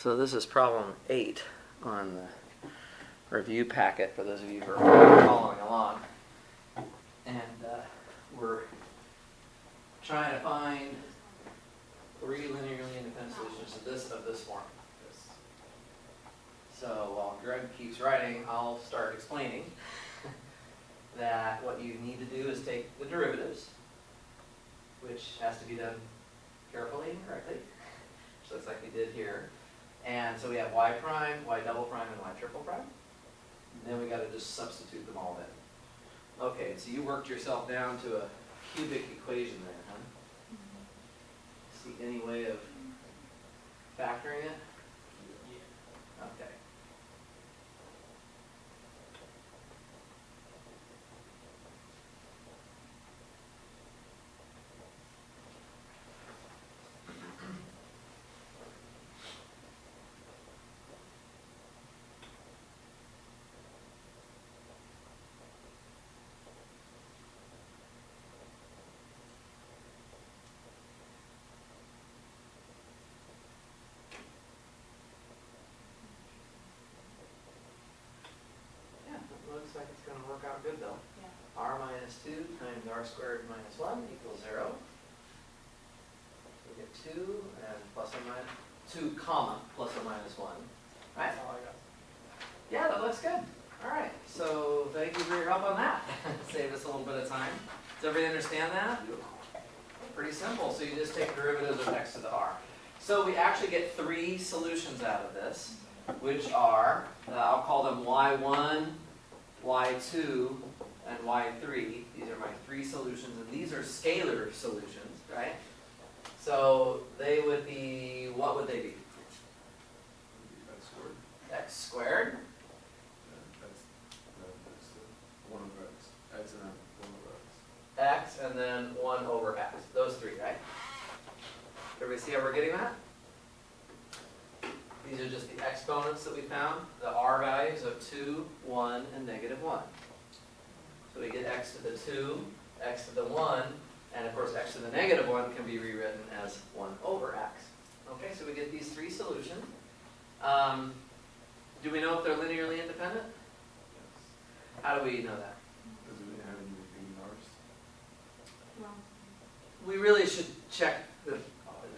So this is problem 8 on the review packet for those of you who are following along. And we're trying to find 3 linearly independent solutions of this form. So while Greg keeps writing, I'll start explaining that what you need to do is take the derivatives, which has to be done carefully and correctly, which looks like we did here. And so we have y prime, y double prime, and y triple prime. And then we got to just substitute them all in. Okay, so you worked yourself down to a cubic equation there, huh? See any way of factoring it? Yeah. Okay. Looks like it's going to work out good though. Yeah. R minus 2 times r squared minus 1 equals 0. So we get 2 and plus or minus 2 comma plus or minus 1. Right? That's all I got. Yeah, that looks good. All right. So thank you for your help on that. Saved us a little bit of time. Does everybody understand that? Pretty simple. So you just take derivatives of x to the r. So we actually get 3 solutions out of this, which are, I'll call them y1, y2, and y3. These are my 3 solutions, and these are scalar solutions, right? So they would be, what would they be? X squared. X squared. That's 1 over x. X and then 1 over x. X and then 1 over x. Those 3, right? Everybody see how we're getting that? These are just the exponents that we found, the r values of 2, 1, and -1. So we get x to the 2, x to the 1, and of course x to the -1 can be rewritten as 1 over x. Okay, so we get these 3 solutions. Do we know if they're linearly independent? Yes. How do we know that? Because we didn't have any repeating r's. Well, We really should check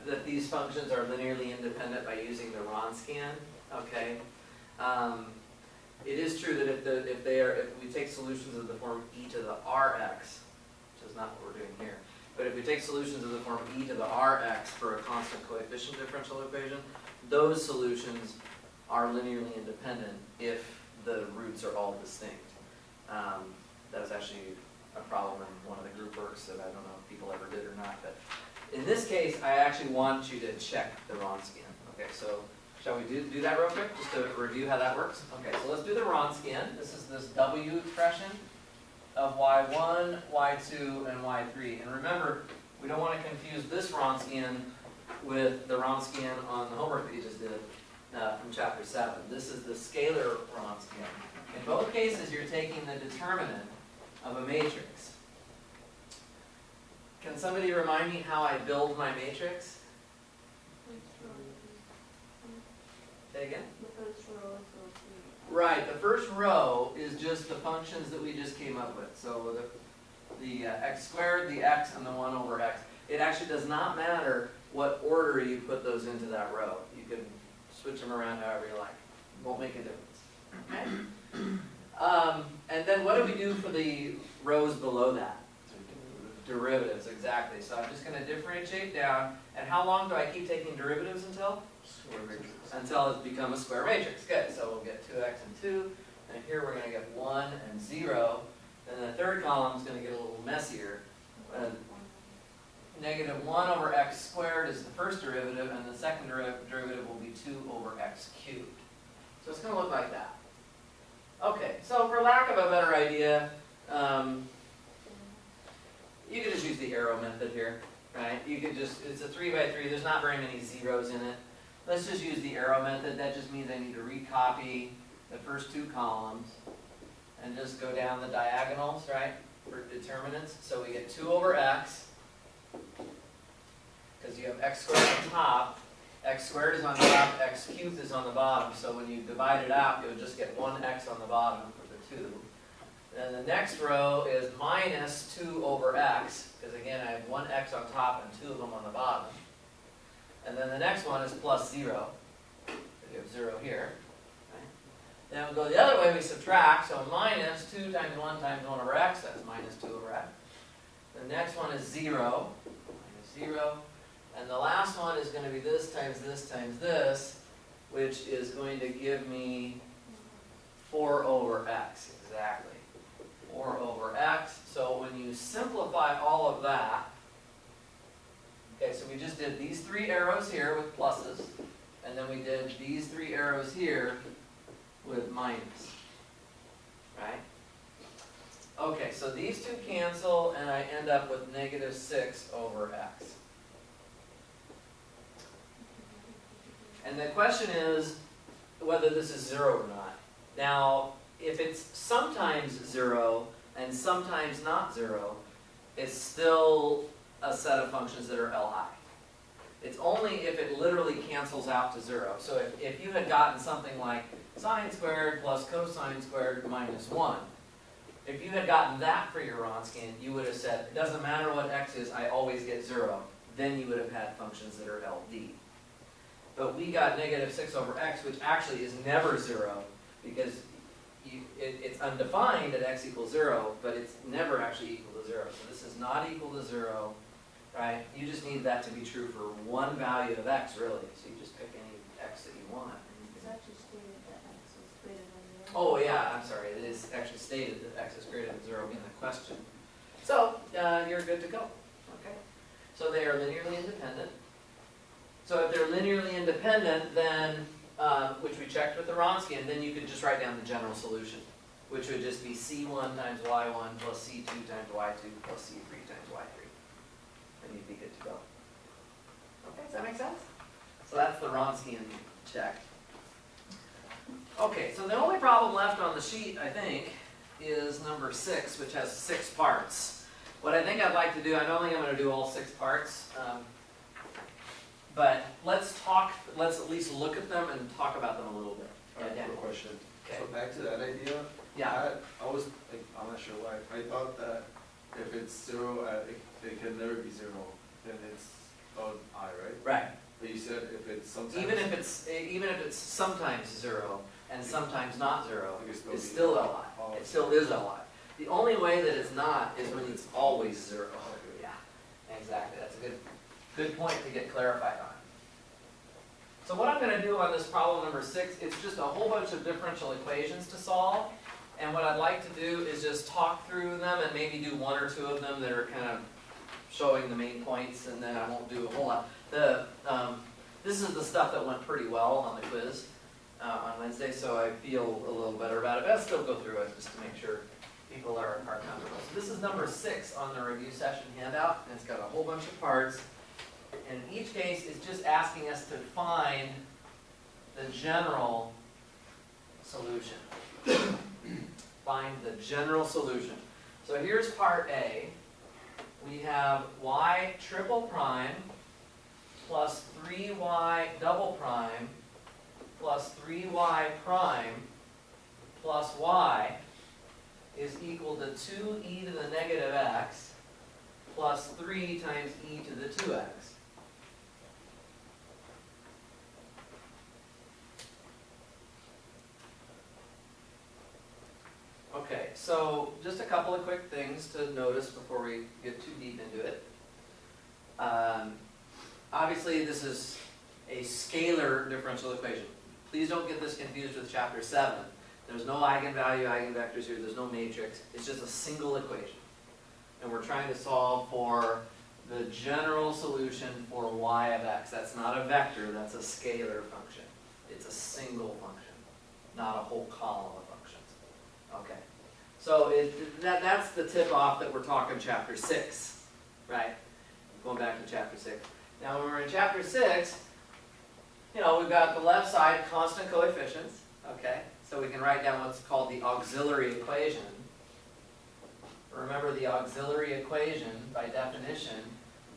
that these functions are linearly independent by using the Wronskian. Okay, it is true that if we take solutions of the form e to the rx, which is not what we're doing here, but if we take solutions of the form e to the rx for a constant coefficient differential equation, those solutions are linearly independent if the roots are all distinct. That was actually a problem in one of the group works that I don't know if people ever did or not, but in this case, I actually want you to check the Wronskian. Okay, so shall we do that real quick, just to review how that works? Okay, so let's do the Wronskian. This is this W expression of y1, y2, and y3. And remember, we don't want to confuse this Wronskian with the Wronskian on the homework that you just did from chapter 7. This is the scalar Wronskian. In both cases, you're taking the determinant of a matrix. Can somebody remind me how I build my matrix? Say again? the first row is those 3. Right, the first row is just the functions that we just came up with. So the x squared, the x, and the 1 over x. It actually does not matter what order you put those into that row. You can switch them around however you like. It won't make a difference. Okay? And then what do we do for the rows below that? Derivatives, exactly. So I'm just going to differentiate down. And how long do I keep taking derivatives until? Square matrix. Until it's become a square matrix. Good. So we'll get 2x and 2. And here we're going to get 1 and 0. And the third column is going to get a little messier. -1 over x squared is the first derivative, and the second derivative will be 2 over x cubed. So it's going to look like that. Okay, so for lack of a better idea, you could just use the arrow method here, right? You could just, it's a 3 by 3, there's not very many zeros in it. Let's just use the arrow method. That just means I need to recopy the first 2 columns and just go down the diagonals, right, for determinants. So we get 2 over x, because you have x squared on top, X squared is on top, X cubed is on the bottom, so when you divide it out, you'll just get one X on the bottom for the 2. And the next row is minus 2 over X, because again, I have one X on top and 2 of them on the bottom. And then the next one is plus 0. We have 0 here. Right? Then we go the other way, we subtract, so minus 2 times 1 times 1 over X, that's minus 2 over X. The next one is 0, minus 0. And the last one is going to be this times this times this, which is going to give me 4 over X, exactly. 4 over X. So when you simplify all of that, okay, so we just did these 3 arrows here with pluses, and then we did these 3 arrows here with minus, right? Okay, so these 2 cancel, and I end up with negative 6 over X. And the question is whether this is 0 or not. Now, if it's sometimes 0 and sometimes not 0, it's still a set of functions that are Li. It's only if it literally cancels out to 0. So if you had gotten something like sine squared plus cosine squared minus 1, if you had gotten that for your Wronskian, you would have said, it doesn't matter what x is, I always get 0. Then you would have had functions that are LD. But we got negative 6 over x, which actually is never 0, because it's undefined at x equals 0, but it's never actually equal to 0. So this is not equal to 0, right? You just need that to be true for one value of x, really. So you just pick any x that you want. It's actually stated that x is greater than 0. Oh yeah, I'm sorry. It is actually stated that x is greater than 0 in the question. So you're good to go. Okay. So they are linearly independent. So if they're linearly independent, then which we checked with the Wronskian, then you could just write down the general solution, which would just be c1 times y1 plus c2 times y2 plus c3 times y3. And you'd be good to go. Okay, does that make sense? So that's the Wronskian check. Okay, so the only problem left on the sheet, I think, is number 6, which has 6 parts. What I think I'd like to do, I don't think I'm going to do all 6 parts, but let's at least look at them and talk about them a little bit. I have a question. Okay. So back to that idea. Yeah. I was, like, I'm not sure why. I thought that if it's 0, it can never be 0. Then it's on I, right? Right. But you said if it's sometimes. Even if it's sometimes 0 and sometimes not 0, it's still Li. Oh, It still is Li. The only way that it's not is when it's always 0. Yeah, exactly. That's a good point to get clarified on. So what I'm going to do on this problem number 6, it's just a whole bunch of differential equations to solve. And what I'd like to do is just talk through them and maybe do 1 or 2 of them that are kind of showing the main points, and then I won't do a whole lot. This is the stuff that went pretty well on the quiz on Wednesday, so I feel a little better about it. But I'll still go through it just to make sure people are comfortable. So this is number 6 on the review session handout, and it's got a whole bunch of parts. And in each case, it's just asking us to find the general solution. Find the general solution. So here's part A. We have y triple prime plus 3y double prime plus 3y prime plus y is equal to 2e to the negative x plus 3 times e to the 2x. Okay, so just a couple of quick things to notice before we get too deep into it. Obviously, this is a scalar differential equation. Please don't get this confused with chapter 7. There's no eigenvalue, eigenvectors here. There's no matrix. It's just a single equation. And we're trying to solve for the general solution for y of x. That's not a vector. That's a scalar function. It's a single function, not a whole column of functions. Okay. So that's the tip-off that we're talking chapter 6, right? Going back to chapter 6. Now, when we're in chapter 6, we've got the left side constant coefficients, okay? So we can write down what's called the auxiliary equation. Remember, the auxiliary equation, by definition,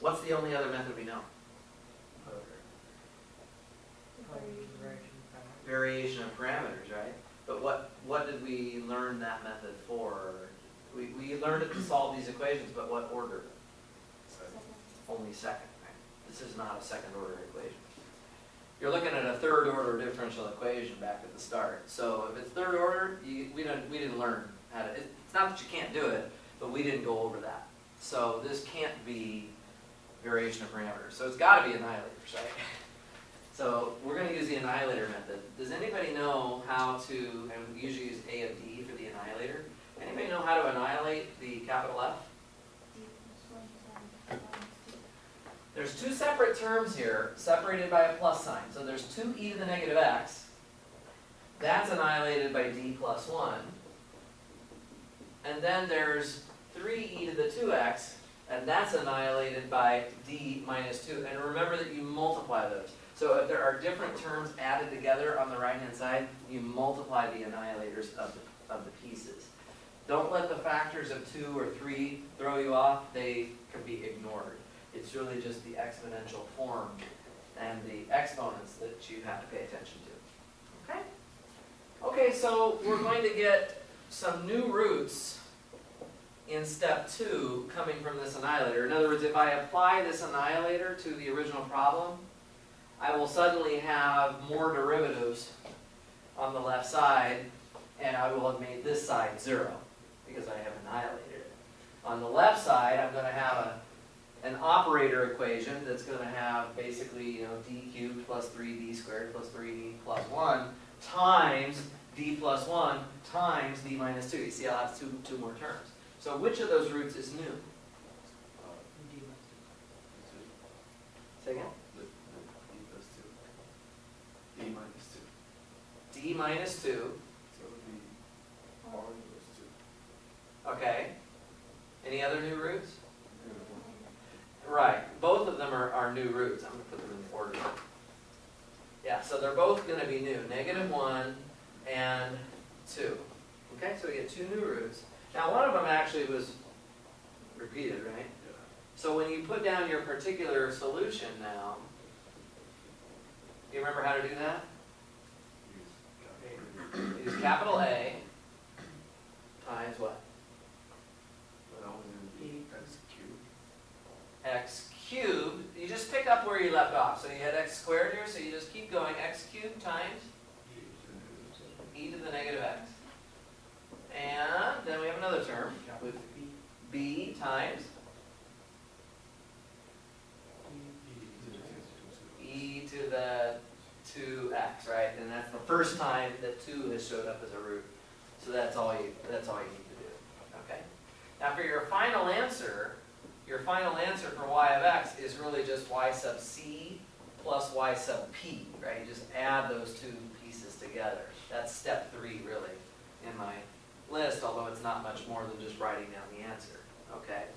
What's the only other method we know? Variation of parameters, right? But what did we learn that method for? We learned it to solve these equations, but what order? Only second, right? This is not a second order equation. You're looking at a third order differential equation back at the start. So if it's third order, we didn't learn how to, it's not that you can't do it, but we didn't go over that. So this can't be variation of parameters. So it's got to be annihilators, right? So we're going to use the annihilator method. Does anybody know how to, and we usually use A of D for the annihilator. Anybody know how to annihilate the capital F? There's two separate terms here, separated by a plus sign. So there's 2e to the negative x. That's annihilated by d plus 1. And then there's 3e to the 2x, and that's annihilated by d minus 2. And remember that you multiply those. So if there are different terms added together on the right-hand side, you multiply the annihilators of the pieces. Don't let the factors of 2 or 3 throw you off. They can be ignored. It's really just the exponential form and the exponents that you have to pay attention to. Okay? Okay, so we're going to get some new roots in step 2 coming from this annihilator. In other words, if I apply this annihilator to the original problem, I will suddenly have more derivatives on the left side, and I will have made this side 0 because I have annihilated it. On the left side, I'm going to have an operator equation that's going to have basically, d cubed plus 3d squared plus 3d plus 1 times d plus 1 times d minus 2. You see I'll have two more terms. So which of those roots is new? Say again? D minus 2. D minus 2. So it would be all of those 2. Okay. Any other new roots? Right. Both of them are new roots. I'm going to put them in order. Yeah, so they're both going to be new. -1 and 2. Okay, so we get 2 new roots. Now one of them actually was repeated, right? Yeah. So when you put down your particular solution now, you remember how to do that? Use capital A times what? X cubed. You just pick up where you left off. So you had x squared here, so you just keep going. X cubed times e to the negative x. And then we have another term with b times e to the 2x, right? And that's the first time that 2 has showed up as a root. So that's all you need to do. Okay. Now for your final answer for y of x is really just y sub c plus y sub p, right? You just add those two pieces together. That's step 3 really in my list, although it's not much more than just writing down the answer. Okay.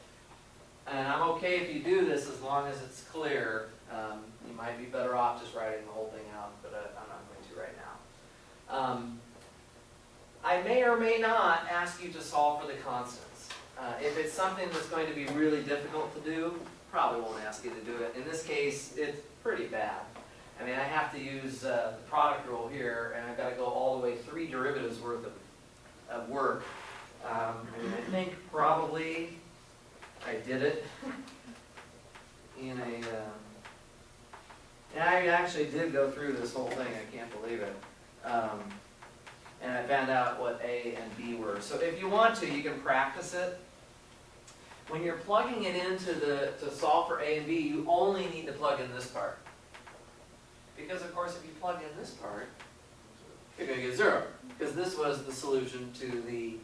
And I'm okay if you do this as long as it's clear. You might be better off just writing the whole thing out, but I'm not going to right now. I may or may not ask you to solve for the constants. If it's something that's going to be really difficult to do, probably won't ask you to do it. In this case, it's pretty bad. I mean, I have to use the product rule here, and I've got to go all the way 3 derivatives worth of work. And I think probably I did it in a... Yeah, I actually did go through this whole thing. I can't believe it. And I found out what A and B were. So if you want to, you can practice it. When you're plugging it into to solve for A and B, you only need to plug in this part. Because of course, if you plug in this part, you're going to get 0. Because this was the solution to the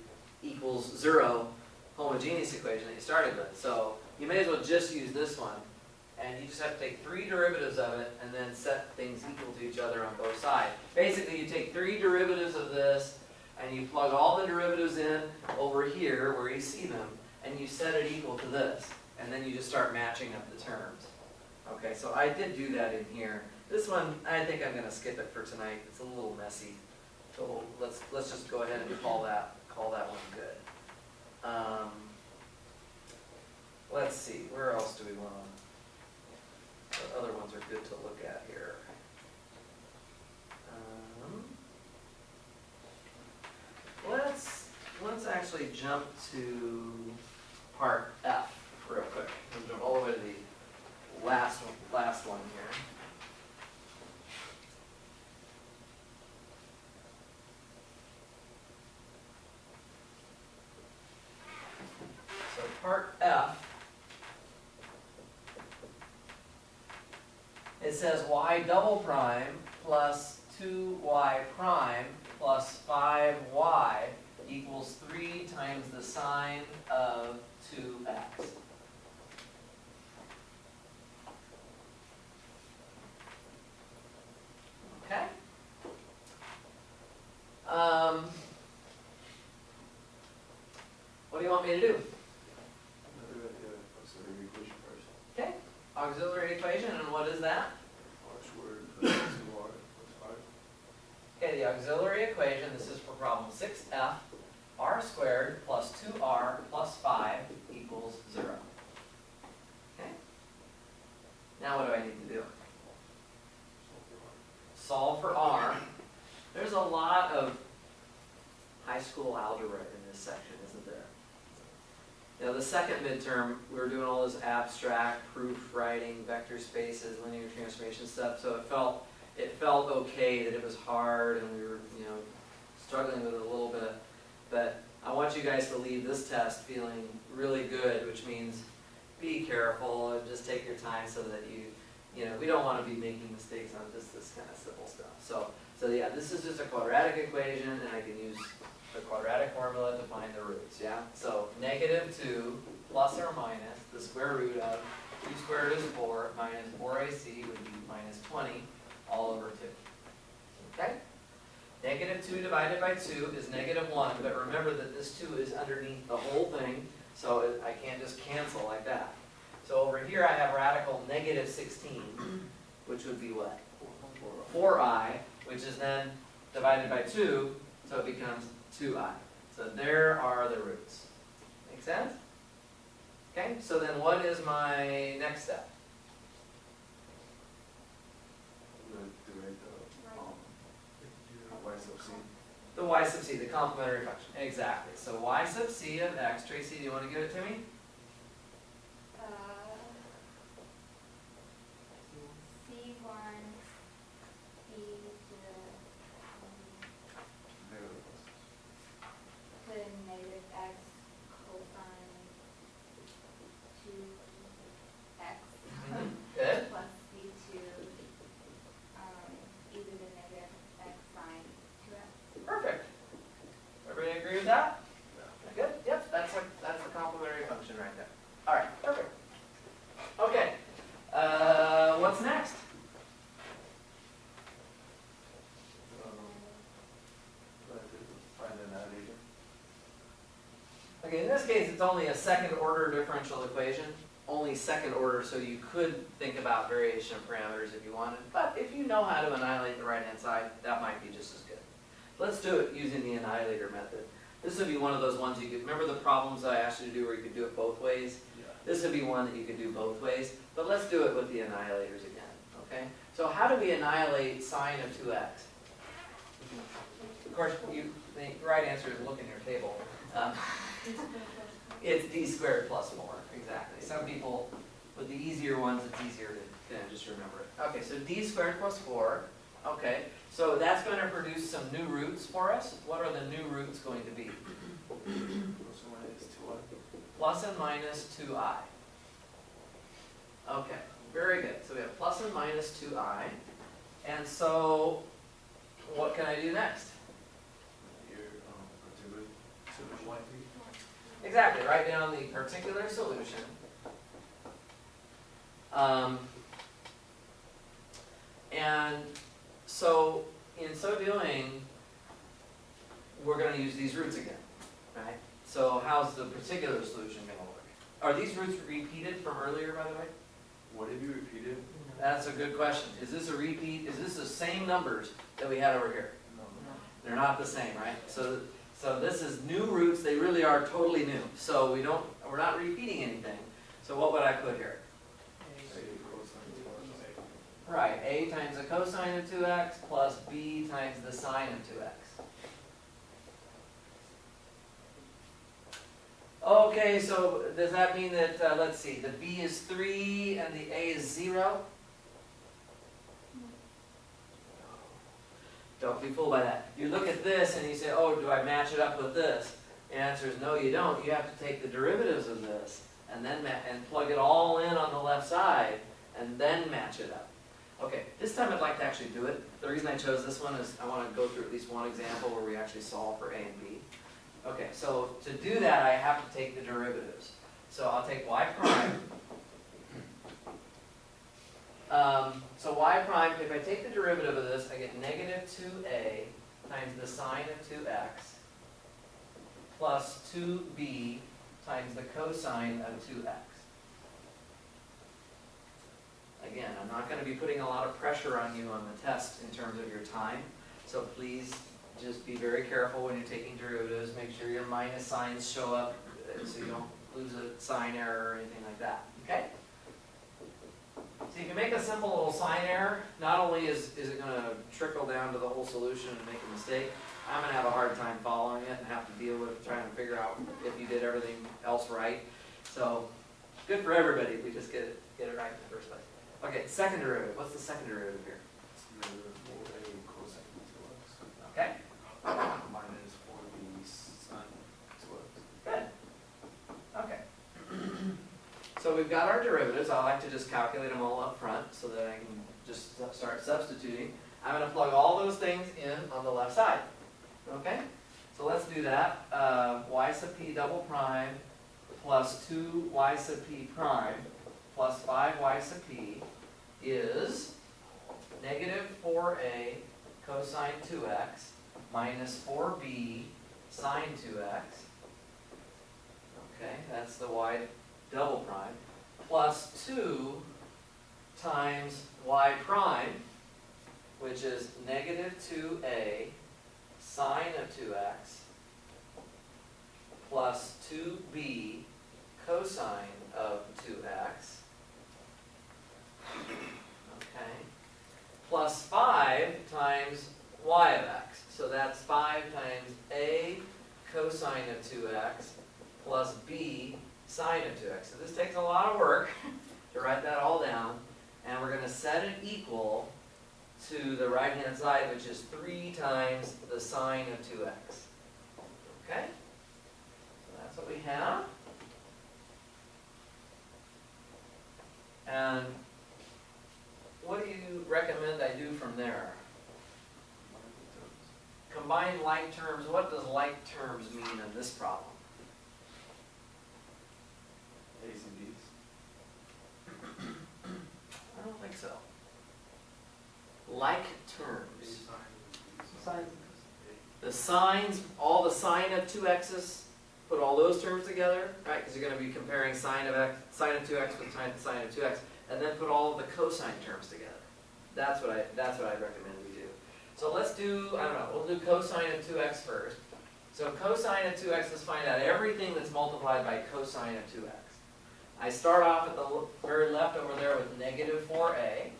equals 0 homogeneous equation that you started with. So you may as well just use this one. And you just have to take 3 derivatives of it and then set things equal to each other on both sides. Basically, you take 3 derivatives of this and you plug all the derivatives in over here where you see them and you set it equal to this. And then you just start matching up the terms. Okay, so I did do that in here. This one, I think I'm going to skip it for tonight. It's a little messy. So let's just go ahead and call that one good. Let's see, where else do we want to... what other ones are good to look at here? Let's actually jump to part F real quick. We'll jump all the way to the last one here. So part F, it says y double prime plus 2y prime plus 5y equals 3 times the sine of 2x. Okay? What do you want me to do? Auxiliary equation first. Okay, auxiliary equation, and what is that? R squared plus 2r plus 5. Okay, the auxiliary equation, this is for problem 6F, r squared plus 2r plus 5 equals 0. Okay? Now what do I need to do? Solve for r. There's a lot of high school algebra in this section, isn't there? You know, the second midterm, we were doing all this abstract proof writing, vector spaces, linear transformation stuff, so it felt okay that it was hard and we were, you know, struggling with it a little bit. But I want you guys to leave this test feeling really good, which means be careful and just take your time so that you know, we don't want to be making mistakes on just this kind of simple stuff. So yeah, this is just a quadratic equation, and I can use the quadratic formula to find the roots, yeah? So -2 plus or minus the square root of 2 squared is 4 minus 4ac would be -20 all over 2. Okay? -2 divided by 2 is -1, but remember that this 2 is underneath the whole thing, so I can't just cancel like that. So over here I have radical -16, which would be what? 4i, which is then divided by 2, so it becomes 2i. So there are the roots. Make sense? Okay, so then what is my next step? Y sub c. The y sub c, the complementary function. Exactly. So y sub c of x, Tracy, do you want to give it to me? C1 e to negative x cosine 2x Good. plus c2 e to the negative x sine 2x. Perfect. Everybody agree with that? Good? Yep, that's the complementary function right there. All right, perfect. Okay, what's next? Find an annihilator. Okay, in this case, it's only a second order differential equation. Only second order, so you could think about variation of parameters if you wanted. But if you know how to annihilate the right-hand side, that might be just as good. Let's do it using the annihilator method. This would be one of those ones you could, remember the problems I asked you to do where you could do it both ways? Yeah. This would be one that you could do both ways, but let's do it with the annihilators again, okay? So how do we annihilate sine of 2x? Of course, the right answer is look in your table. It's d squared plus 4, exactly. Some people, with the easier ones, it's easier to just remember it. Okay, so d squared plus 4, okay. So that's going to produce some new roots for us. What are the new roots going to be? Plus and minus 2i. Okay, very good. So we have plus and minus 2i. And so, what can I do next? Exactly, write down the particular solution. And so, in so doing, we're going to use these roots again, right? So how's the particular solution going to work? Are these roots repeated from earlier, by the way? What have you repeated? That's a good question. Is this a repeat? Is this the same numbers that we had over here? No. They're not the same, right? So this is new roots. They really are totally new. So we're not repeating anything. So what would I put here? Right, a times the cosine of 2x plus b times the sine of 2x. Okay, so does that mean that, let's see, the b is 3 and the a is 0? Don't be fooled by that. You look at this and you say, oh, do I match it up with this? The answer is no, you don't. You have to take the derivatives of this and then and plug it all in on the left side and then match it up. Okay, this time I'd like to actually do it. The reason I chose this one is I want to go through at least one example where we actually solve for a and b. Okay, so to do that I have to take the derivatives. So I'll take y prime. So y prime, if I take the derivative of this, I get negative 2a times the sine of 2x plus 2b times the cosine of 2x. Again, I'm not going to be putting a lot of pressure on you on the test in terms of your time, so please just be very careful when you're taking derivatives. Make sure your minus signs show up so you don't lose a sign error or anything like that, okay? So you can make a simple little sign error. Not only is it going to trickle down to the whole solution and make a mistake, I'm going to have a hard time following it and have to deal with trying to figure out if you did everything else right. So good for everybody if we just get it right in the first place. Okay, second derivative. What's the second derivative here? Negative 4a cosine 2x. Okay, Minus 4b sine 2x. good. Okay. So we've got our derivatives. I like to just calculate them all up front so that I can just start substituting. I'm going to plug all those things in on the left side. Okay? So let's do that. Y sub p double prime plus 2y sub p prime plus 5y sub p is negative 4a cosine 2x minus 4b sine 2x. Okay, that's the y double prime, plus 2 times y prime, which is negative 2a sine of 2x plus 2b cosine of 2x, okay, plus 5 times y of x. So that's 5 times a cosine of 2x plus b sine of 2x. So this takes a lot of work to write that all down, and we're going to set it equal to the right-hand side, which is 3 times the sine of 2x. Okay? So that's what we have. And what do you recommend I do from there? Combine like terms. What does like terms mean in this problem? A's and B's. I don't think so. Like terms. The sines, all the sine of 2x's, put all those terms together, right? Because you're going to be comparing sine of 2x with sine of 2x, and then put all of the cosine terms together. That's what I'd recommend we do. So let's do, I don't know, we'll do cosine of 2x first. So cosine of 2x, let's find out everything that's multiplied by cosine of 2x. I start off at the very left over there with negative 4a.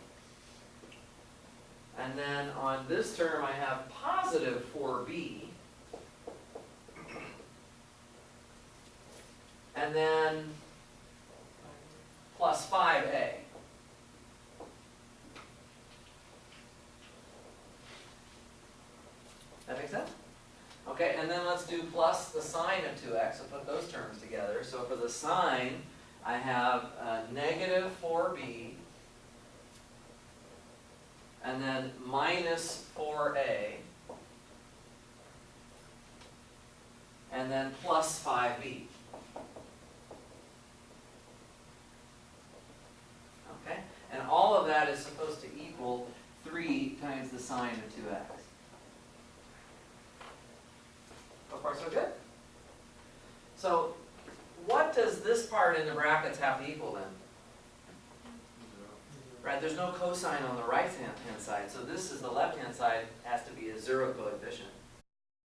And then on this term I have positive 4b. And then plus 5a. That make sense? Okay, and then let's do plus the sine of 2x. So put those terms together. So for the sine, I have negative 4b. And then minus 4a. And then plus 5b. Okay? And all of that is supposed to equal 3 times the sine of 2x. So far, so good? So, what does this part in the brackets have to equal then? Right, there's no cosine on the right-hand side, so this is the left-hand side has to be a 0 coefficient.